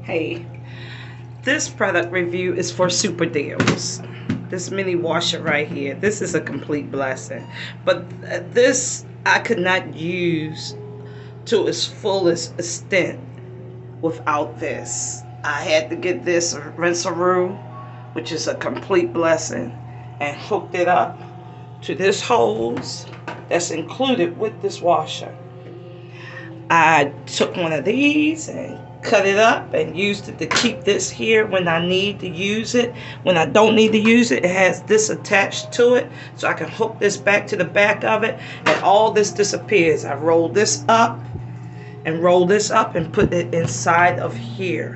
Hey, this product review is for Super Deals. This mini washer right here, this is a complete blessing. But this I could not use to its fullest extent without this. I had to get this rinse-a-roo, which is a complete blessing, and hooked it up to this hose that's included with this washer. I took one of these and cut it up and used it to keep this here when I need to use it. When I don't need to use it, it has this attached to it, so I can hook this back to the back of it, and all this disappears. I roll this up and roll this up and put it inside of here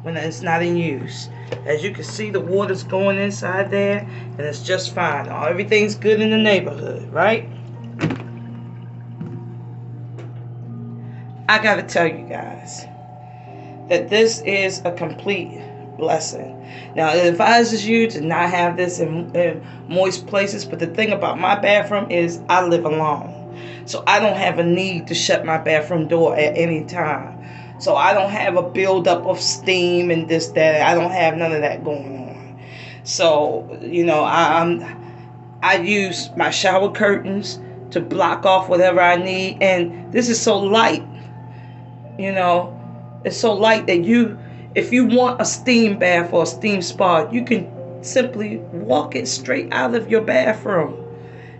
when it's not in use. As you can see, the water's going inside there, and it's just fine. Everything's good in the neighborhood, right? I gotta tell you guys that this is a complete blessing. Now, it advises you to not have this in moist places, but the thing about my bathroom is I live alone. So I don't have a need to shut my bathroom door at any time. So I don't have a buildup of steam and this, that. I don't have none of that going on. So, you know, I use my shower curtains to block off whatever I need. And this is so light. You know, it's so light that if you want a steam bath or a steam spa, you can simply walk it straight out of your bathroom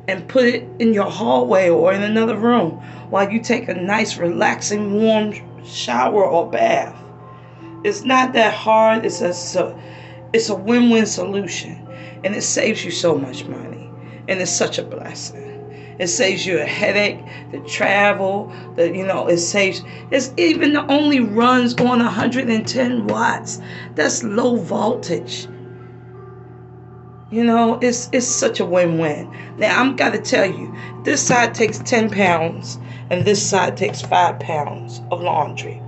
and put it in your hallway or in another room while you take a nice, relaxing, warm shower or bath. It's not that hard. It's a win-win solution, and it saves you so much money, and it's such a blessing. It saves you a headache, the travel, it's even the only runs on 110 watts. That's low voltage. You know, it's such a win-win. Now, I'm got to tell you, this side takes 10 pounds and this side takes 5 pounds of laundry.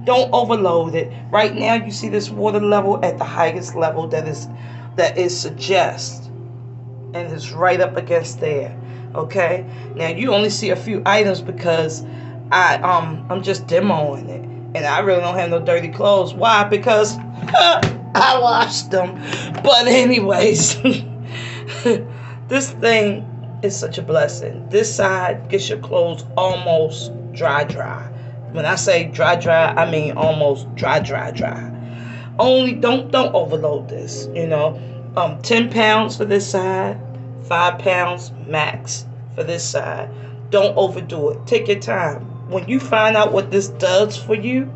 Don't overload it. Right now, you see this water level at the highest level that is suggest, and it's right up against there. Okay, now you only see a few items because I'm just demoing it, and I really don't have no dirty clothes. Why? Because I washed them. But anyways, this thing is such a blessing. This side gets your clothes almost dry. When I say dry, I mean almost dry. Only don't overload this. 10 pounds for this side. 5 pounds max for this side. Don't overdo it. Take your time. When you find out what this does for you,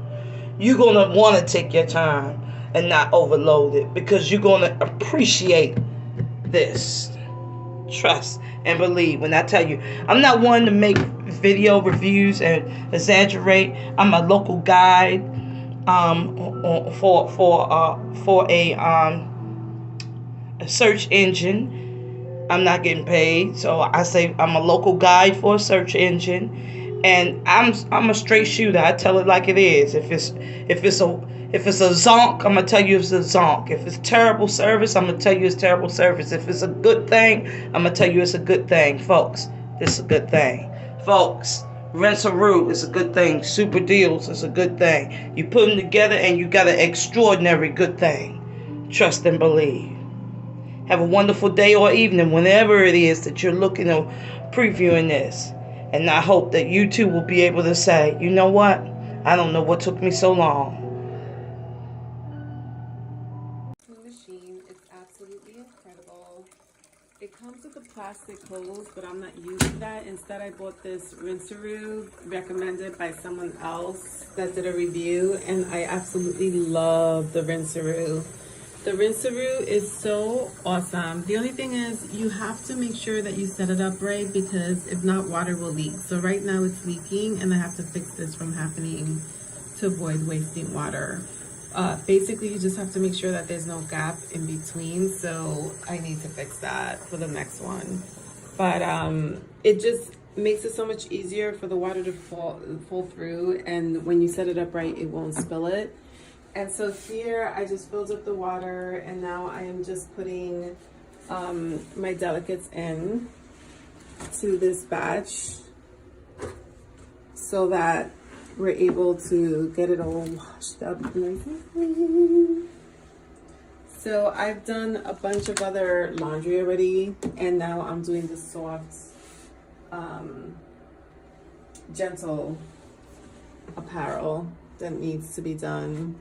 you're going to want to take your time and not overload it, because you're going to appreciate this. Trust and believe when I tell you. I'm not one to make video reviews and exaggerate. I'm a local guide for a search engine. I'm not getting paid, so I say I'm a local guide for a search engine, and I'm a straight shooter. I tell it like it is. If it's a zonk, I'm gonna tell you it's a zonk. If it's terrible service, I'm gonna tell you it's terrible service. If it's a good thing, I'm gonna tell you it's a good thing, folks. This is a good thing, folks. Rinse-a-roo is a good thing. Super Deals is a good thing. You put them together, and you got an extraordinary good thing. Trust and believe. Have a wonderful day or evening, whenever it is that you're looking or previewing this. And I hope that you too will be able to say, you know what? I don't know what took me so long. The machine is absolutely incredible. It comes with a plastic hose, but I'm not using that. Instead, I bought this rinse-a-roo recommended by someone else that did a review, and I absolutely love the rinse-a-roo. The rinse-a-roo is so awesome. The only thing is you have to make sure that you set it up right, because if not, water will leak. So right now it's leaking, and I have to fix this from happening to avoid wasting water. Basically, you just have to make sure that there's no gap in between. So I need to fix that for the next one. But it just makes it so much easier for the water to fall through, and when you set it up right, it won't spill it. And so here I just filled up the water, and now I am just putting my delicates in to this batch so that we're able to get it all washed up nice and clean. So I've done a bunch of other laundry already, and now I'm doing the soft, gentle apparel that needs to be done.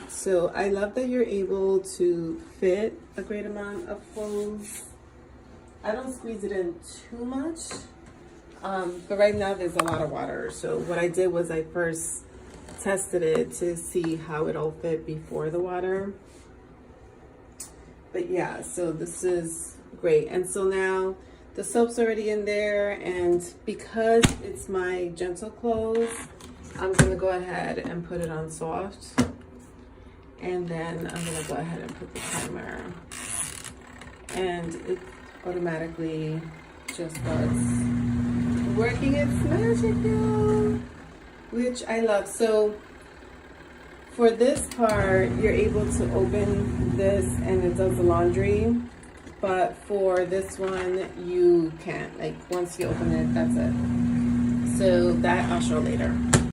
So I love that you're able to fit a great amount of clothes. I don't squeeze it in too much, but right now there's a lot of water. So what I did was I first tested it to see how it all fit before the water. But yeah, so this is great. And so now the soap's already in there, and because it's my gentle clothes, I'm gonna go ahead and put it on soft. And then I'm gonna go ahead and put the timer. And it automatically just starts working its magic, y'all, which I love. So for this part, you're able to open this and it does the laundry. But for this one, you can't. Like, once you open it, that's it. So that I'll show later.